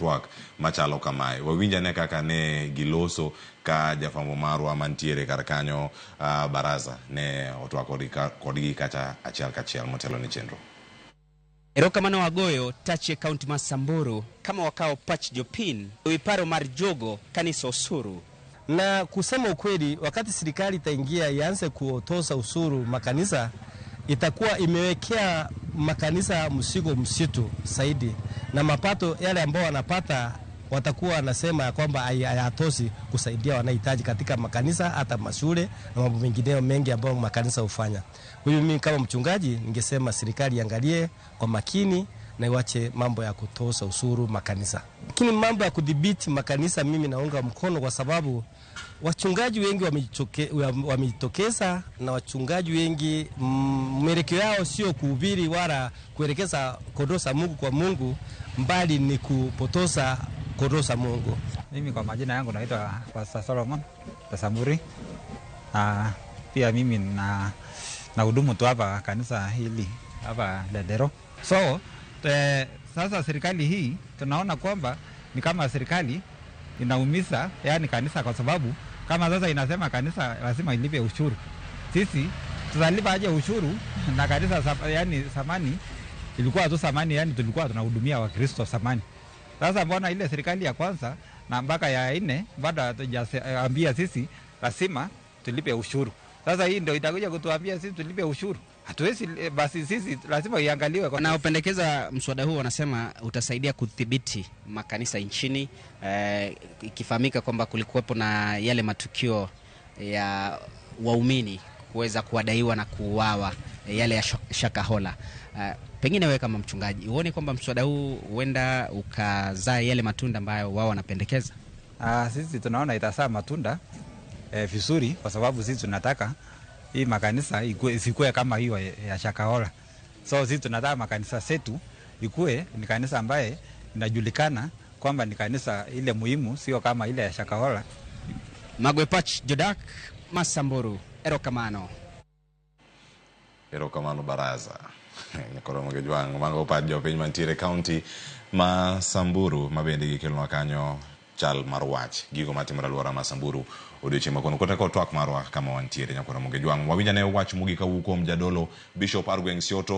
twak machalo kamae. Wawinja ne kaka ne giloso ka jafambo marwa mantiere kar kanyo baraza ne otwak kodgi kacha achiel kachiel motelo ni chenro. Erokamano wagoyo Tache County ma Samburu kama wakao Patch Jopin wiparo mar jogo kanisa usuru. Na kusema ukweli, wakati serikali itaingia ianze kutoza usuru makanisa, itakuwa imewekea makanisa mzigo mzito zaidi, na mapato yale ambao wanapata watakuwa wanasema ya kwamba hayatoshi kusaidia wanahitaji katika makanisa, hata mashule na mambo mengineyo mengi ambayo makanisa hufanya. Huyu mimi kama mchungaji ningesema serikali iangalie kwa makini na iwache mambo ya kutoza usuru makanisa. Lakini mambo ya kudhibiti makanisa mimi naunga mkono, kwa sababu wachungaji wengi wamejitokeza, na wachungaji wengi mwelekeo yao sio kuhubiri wala kuelekeza kondoo za Mungu kwa Mungu, mbali ni kupotoza kondoo za Mungu. Mimi kwa majina yangu naitwa Pastor Solomon Tasamburi. Pia mimi na hudumu tu hapa kanisa hili hapa Ledero. So sasa serikali hii tunaona kwamba ni kama serikali inaumiza yani kanisa, kwa sababu kama sasa inasema kanisa lazima ilipe ushuru. Sisi tutalipa aje ushuru na kanisa yani samani ilikuwa tu samani, yani tulikuwa tunahudumia Wakristo samani. Sasa mbona ile serikali ya kwanza na mpaka ya 4 bado hatujaambia sisi lazima tulipe ushuru? Sasa hii ndio itakuja kutuambia sisi tulipe ushuru. Hatuwezi, basi sisi lazima iangaliwe. Na upendekeza mswada huu wanasema utasaidia kudhibiti makanisa nchini, ikifahamika kwamba kulikuwepo na yale matukio ya waumini kuweza kuwadaiwa na kuuawa, yale ya Shakahola. Pengine wewe kama mchungaji uone kwamba mswada huu huenda ukazaa yale matunda ambayo wao wanapendekeza? Sisi tunaona itazaa matunda vizuri, kwa sababu sisi tunataka hii makanisa isikuwe kama hiyo ya Shakahola. So sisi tunataka makanisa yetu ikuwe ni kanisa ambaye inajulikana kwamba ni kanisa ile muhimu, sio kama ile ya Shakahola. Magwe Patch Jodak Masamburu. Erokamano baraza. Nyakoro mongejwang mango padjo piny mantiere county ma Samburu mabende gikelonwa kanyo chal mar wach gigo matimore alwora ma Samburu odiochieng' makono koteko twak marwa kama wantiere. Nyakoro mongejwang wawinja ne wach mogik kawuok kuom jadolo Bishop Argueng Sioto.